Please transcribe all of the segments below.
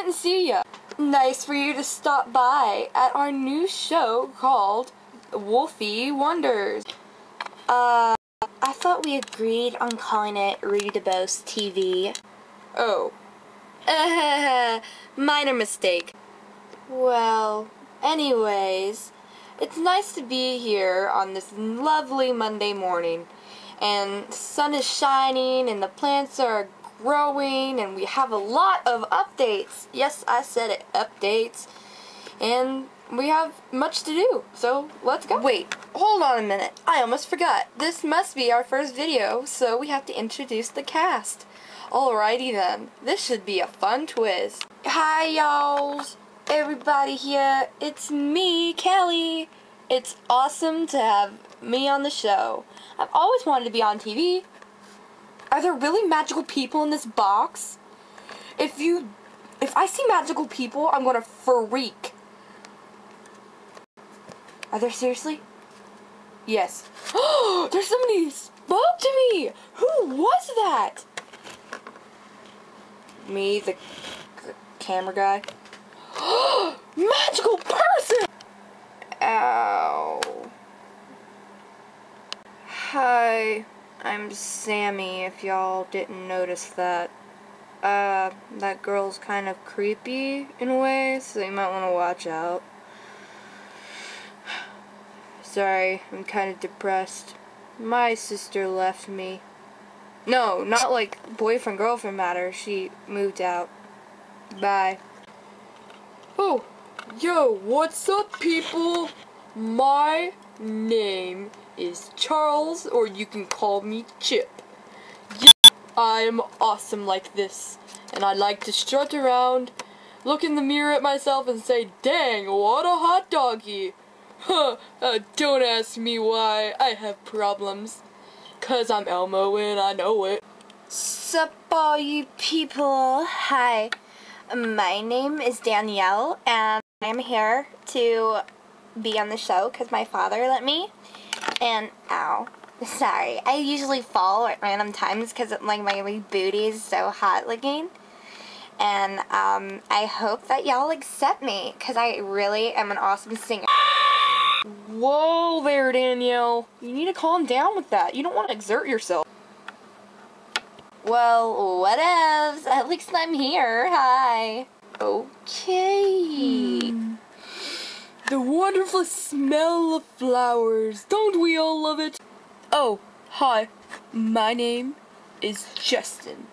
didn't see ya. Nice for you to stop by at our new show called Wolfie Wonders. I thought we agreed on calling it Rudy DeBose TV. Oh. Minor mistake. Well, anyways, it's nice to be here on this lovely Monday morning. And the sun is shining and the plants are growing and we have a lot of updates. Yes, I said it, updates. And we have much to do, so let's go. Wait, hold on a minute. I almost forgot. This must be our first video, so we have to introduce the cast. Alrighty then. This should be a fun quiz. Hi, y'alls. Everybody here. It's me, Kelly. It's awesome to have me on the show. I've always wanted to be on TV. Are there really magical people in this box? If I see magical people, I'm gonna freak. Are there seriously? Yes. Oh, there's somebody who spoke to me! Who was that? Me, the camera guy. Magical person! Ow. Hi, I'm Sammy, if y'all didn't notice that. That girl's kind of creepy in a way, so you might want to watch out. Sorry, I'm kind of depressed. My sister left me. No, not like boyfriend-girlfriend matter. She moved out. Bye. Oh, yo, what's up, people? My name is Charles, or you can call me Chip. Yeah, I'm awesome like this, and I like to strut around, look in the mirror at myself, and say, dang, what a hot doggy. Huh, don't ask me why. I have problems. 'Cause I'm Elmo and I know it. Sup, all you people. Hi. My name is Danielle, and I'm here to be on the show because my father let me. And, ow. Sorry. I usually fall at random times because like my booty is so hot looking. And, I hope that y'all accept me because I really am an awesome singer. Whoa there, Danielle. You need to calm down with that. You don't want to exert yourself. Well, whatevs. At least I'm here. Hi. Okay. The wonderful smell of flowers. Don't we all love it? Oh, hi. My name is Justin.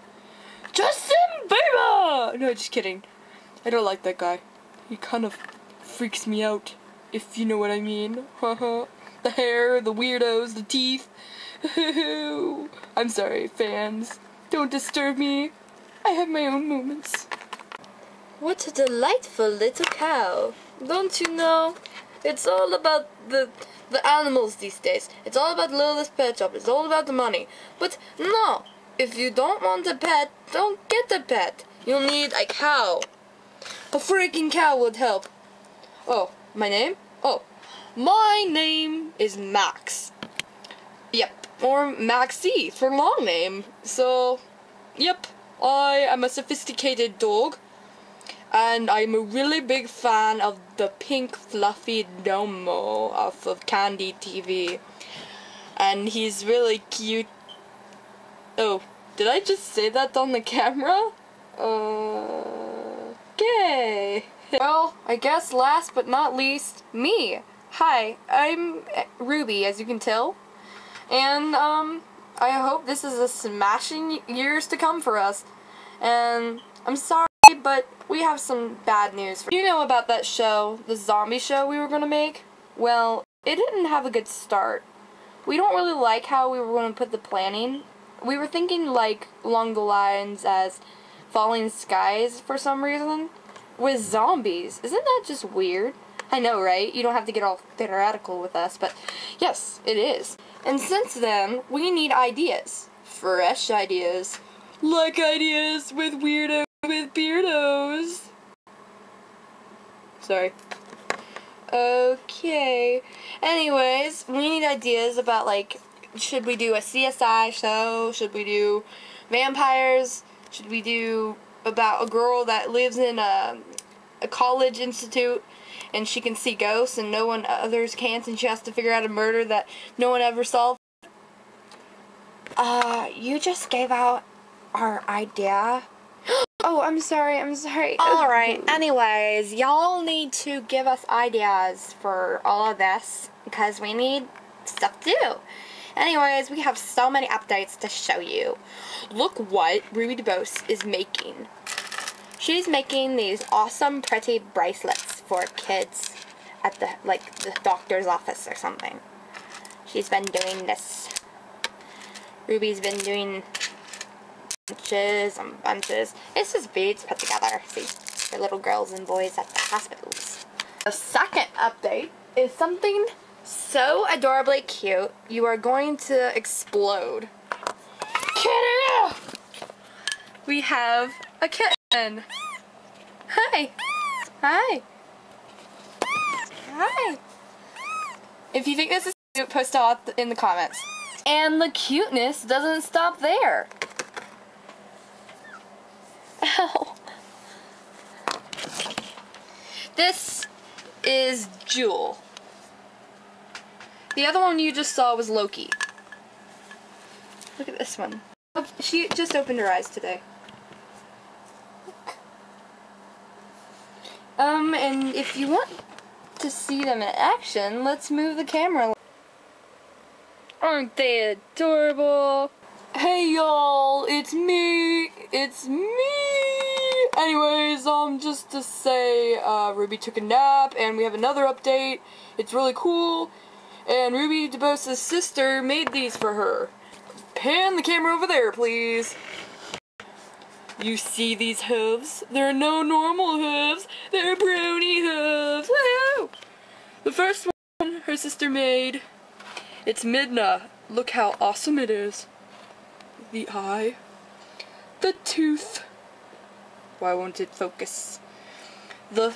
Justin Bieber! No, just kidding. I don't like that guy. He kind of freaks me out, if you know what I mean. Haha. The hair, the weirdos, the teeth. I'm sorry, fans. Don't disturb me. I have my own moments. What a delightful little cow. Don't you know? It's all about the animals these days. It's all about Littlest Pet Shop. It's all about the money. But no, if you don't want a pet, don't get a pet. You'll need a cow. A freaking cow would help. Oh, my name? Oh, my name is Max. Yep, or Maxie for long name. So, yep, I am a sophisticated dog. And I'm a really big fan of the pink fluffy Domo off of Candy TV. And he's really cute. Oh, did I just say that on the camera? Okay. Well, I guess last but not least, me. Hi, I'm Ruby, as you can tell. And, I hope this is a smashing years to come for us. And I'm sorry, but we have some bad news for you. You know about that show, the zombie show we were going to make? Well, it didn't have a good start. We don't really like how we were going to put the planning. We were thinking, like, along the lines as Falling Skies for some reason. With zombies. Isn't that just weird? I know, right? You don't have to get all theoretical with us, but yes, it is. And since then, we need ideas. Fresh ideas. Like ideas with weirdos with beardos. Sorry. Okay. Anyways, we need ideas about, like, should we do a CSI show? Should we do vampires? Should we do about a girl that lives in a college institute, and she can see ghosts and no one others can't, and she has to figure out a murder that no one ever solved. You just gave out our idea. Oh, I'm sorry. Alright, anyways, y'all need to give us ideas for all of this because we need stuff to do. Anyways, we have so many updates to show you. Look what Ruby DeBose is making. She's making these awesome, pretty bracelets for kids at the doctor's office or something. She's been doing this. Ruby's been doing bunches and bunches. It's just beads put together, see, for little girls and boys at the hospitals. The second update is something so adorably cute, you are going to explode. Kitty! We have a kitten. Hi. Hi. Hi. If you think this is cute, post it in the comments. And the cuteness doesn't stop there. Ow. This is Jewel. The other one you just saw was Loki. Look at this one. Oh, she just opened her eyes today. And if you want to see them in action, let's move the camera. Aren't they adorable? Hey y'all, it's me. Anyways, just to say, Ruby took a nap, and we have another update. It's really cool. And Ruby DeBose's sister made these for her. Pan the camera over there, please. You see these hooves? They're no normal hooves. They're brownie hooves. Woo! The first one her sister made. It's Midna. Look how awesome it is. The eye. The tooth. Why won't it focus? The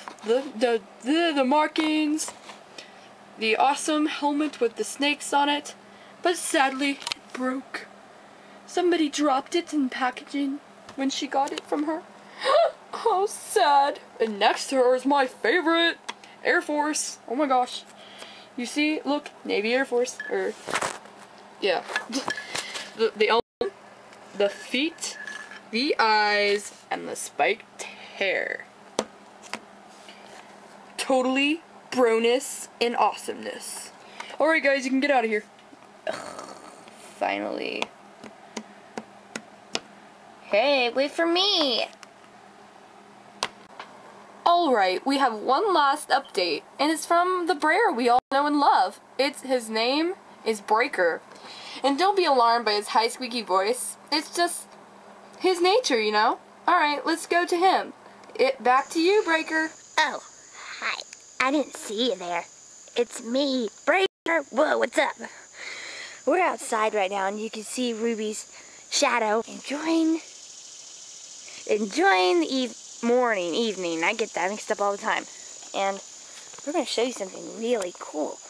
markings. The awesome helmet with the snakes on it, but sadly it broke. Somebody dropped it in packaging when she got it from her. How sad. And next to her is my favorite, Air Force. Oh my gosh. You see, look, Navy Air Force, or, yeah. The feet, the eyes, and the spiked hair. Totally broness and awesomeness. Alright guys, you can get out of here. Ugh, finally. Hey, wait for me! Alright, we have one last update, and it's from the Brer we all know and love. His name is Breaker. And don't be alarmed by his high squeaky voice. It's just his nature, you know? Alright, let's go to him. Back to you, Breaker. Oh, hi. I didn't see you there. It's me, Breaker. Whoa, what's up? We're outside right now, and you can see Ruby's shadow enjoying the evening. I get that mixed up all the time. And we're going to show you something really cool.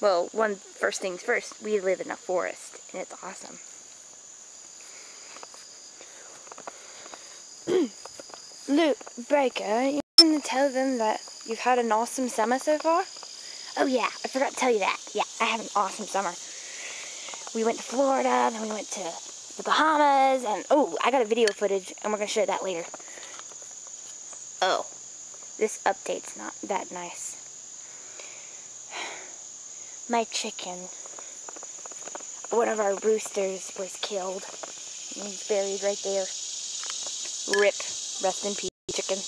Well, first things first, we live in a forest, and it's awesome. Luke, Breaker, you want to tell them that you've had an awesome summer so far? Oh yeah, I forgot to tell you that. Yeah, I had an awesome summer. We went to Florida, then we went to the Bahamas, and oh, I got a video footage, and we're going to show that later. Oh, this update's not that nice. My chicken, one of our roosters, was killed. He's buried right there. RIP. Rest in peace, chicken.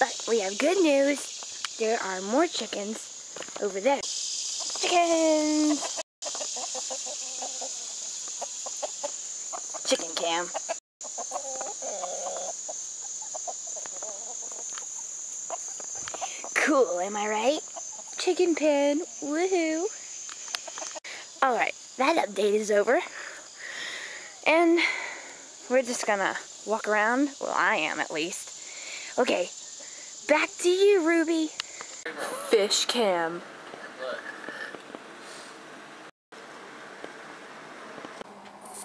But we have good news. There are more chickens over there. Chickens! Chicken cam. Cool, am I right? Chicken pen. Woohoo! Alright, that update is over. And we're just gonna walk around. Well, I am at least. Okay, back to you, Ruby. Fish cam.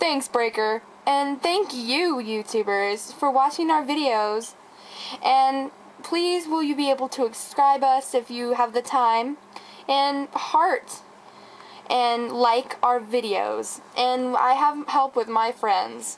Thanks, Breaker. And thank you, YouTubers, for watching our videos. And please, will you be able to subscribe us if you have the time? And heart. And like our videos. And I have help with my friends.